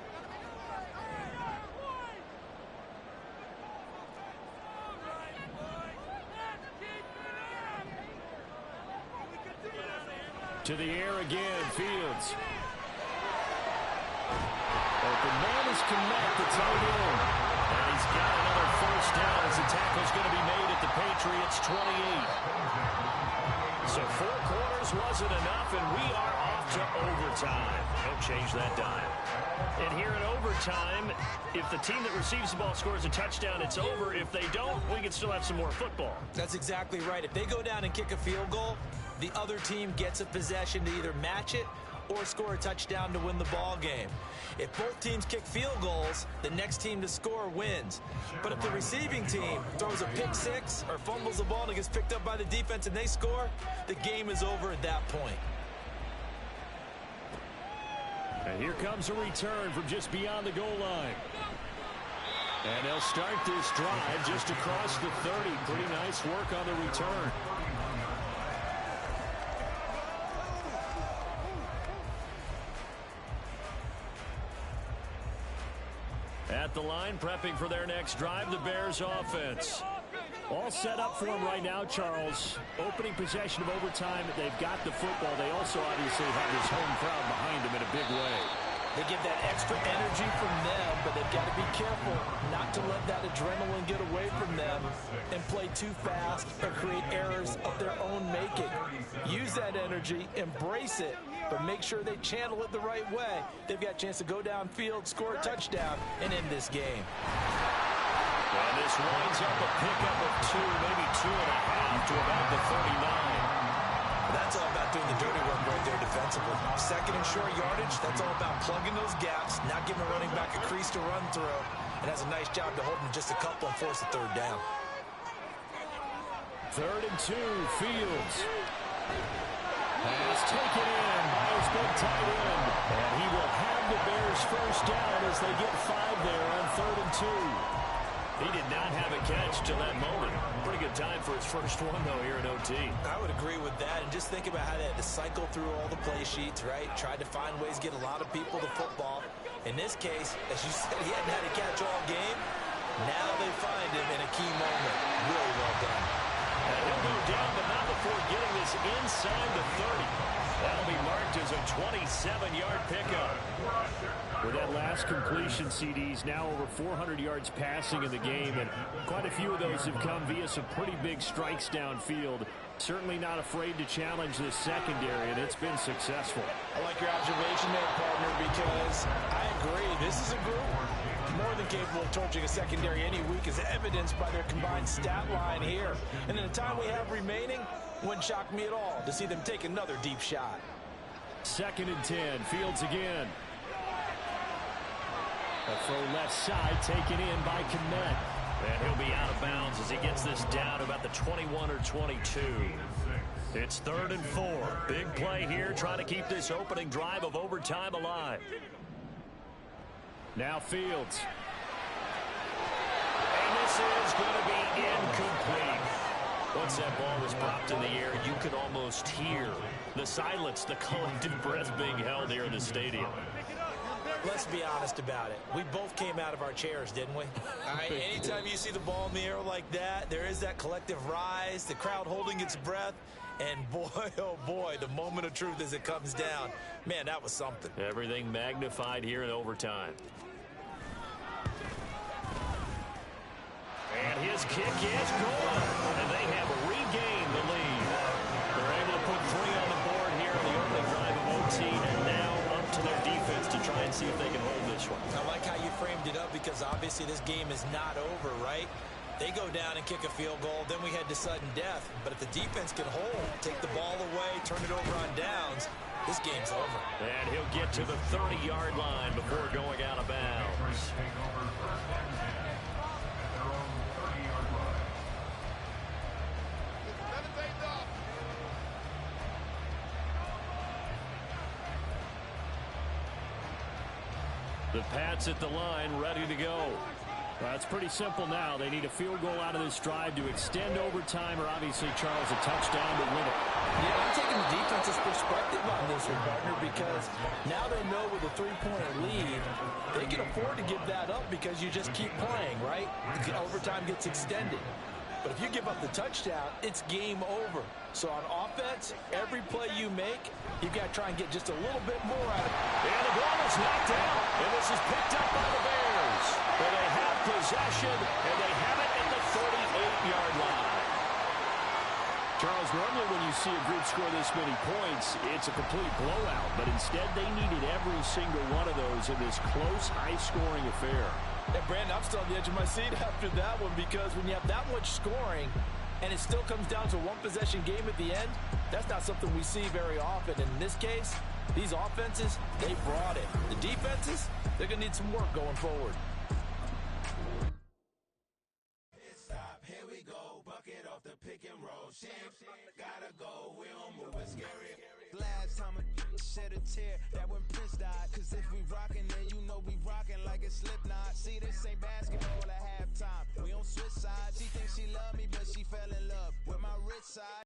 To the air again, Fields. Open man is Connect, the tight end. And he's got another first down as the tackle's going to be made at the Patriots' 28. So 4 quarters wasn't enough, and we are off to overtime. Don't change that dime. And here in overtime, if the team that receives the ball scores a touchdown, it's over. If they don't, we can still have some more football. That's exactly right. If they go down and kick a field goal, the other team gets a possession to either match it or score a touchdown to win the ball game. If both teams kick field goals, the next team to score wins. But if the receiving team throws a pick six or fumbles the ball and it gets picked up by the defense and they score, the game is over at that point. And here comes a return from just beyond the goal line. And they'll start this drive just across the 30. Pretty nice work on the return. At the line, prepping for their next drive, the Bears offense. All set up for them right now, Charles. Opening possession of overtime. They've got the football. They also obviously have this home crowd behind them in a big way. They get that extra energy from them, but they've got to be careful not to let that adrenaline get away from them and play too fast or create errors of their own making. Use that energy, embrace it, but make sure they channel it the right way. They've got a chance to go downfield, score a touchdown, and end this game. And this winds up a pickup of 2, maybe 2.5 to about the 39. That's all about doing the dirty work right there defensively. Second and short yardage, that's all about plugging those gaps, not giving a running back a crease to run through, and has a nice job to hold him just a couple and force the 3rd down. 3rd and 2, Fields. Pass taken in by his big tight end. And he will have the Bears first down as they get 5 there on 3rd and 2. He did not have a catch till that moment. Pretty good time for his first one, though, here in OT. I would agree with that. And just think about how they had to cycle through all the play sheets, right? Tried to find ways to get a lot of people to football. In this case, as you said, he hadn't had a catch all game. Now they find him in a key moment. Really well done. And he'll move down, but not before getting this inside the 30. That'll be marked as a 27-yard pickup. With that last completion, CDs now over 400 yards passing in the game, and quite a few of those have come via some pretty big strikes downfield. Certainly not afraid to challenge this secondary, and it's been successful. I like your observation there, partner, because I agree. This is a group more than capable of torching a secondary any week, as evidenced by their combined stat line here. And in the time we have remaining, wouldn't shock me at all to see them take another deep shot. 2nd and 10, Fields again. A throw left side taken in by Kmet. And he'll be out of bounds as he gets this down about the 21 or 22. It's 3rd and 4. Big play here, trying to keep this opening drive of overtime alive. Now Fields. And this is going to be incomplete. Once that ball was popped in the air, you could almost hear the silence, the collective breath being held here in the stadium. Let's be honest about it. We both came out of our chairs, didn't we? All right, anytime you see the ball in the air like that, there is that collective rise, the crowd holding its breath, and boy, oh boy, the moment of truth as it comes down. Man, that was something. Everything magnified here in overtime. And This kick is good, and they have regained the lead. They're able to put 3 on the board here in the opening drive of OT, and now up to their defense to try and see if they can hold this one. I like how you framed it up because obviously this game is not over, right? They go down and kick a field goal, then we head to sudden death. But if the defense can hold, take the ball away, turn it over on downs, this game's over. And he'll get to the 30-yard line before going out of bounds. Take over first and 10 at their own 30-yard line. The Pats at the line, ready to go. Well, it's pretty simple now. They need a field goal out of this drive to extend overtime or obviously, Charles, a touchdown to win it. Yeah, I'm taking the defense's perspective on this one, partner, because now they know with a 3-point lead, they can afford to give that up because you just keep playing, right? The overtime gets extended. But if you give up the touchdown, it's game over. So on offense, every play you make, you've got to try and get just a little bit more out of it. And the ball is knocked out, and this is picked up by the Bears. Well, they have possession, and they have it at the 38-yard line. Charles, normally when you see a group score this many points, it's a complete blowout. But instead, they needed every single one of those in this close, high-scoring affair. And Brandon, I'm still on the edge of my seat after that one because when you have that much scoring and it still comes down to a one-possession game at the end, that's not something we see very often. And in this case, these offenses, they brought it. The defenses, they're going to need some work going forward. Here we go, bucket off the pick and roll. Gotta go, we don't move, it's scary. Last time a shed a tear, that when Prince died. Cause if we rockin', then you know we rockin' like a Slipknot. See, this ain't basketball at halftime. We on switch sides. She thinks she love me, but she fell in love with my rich side.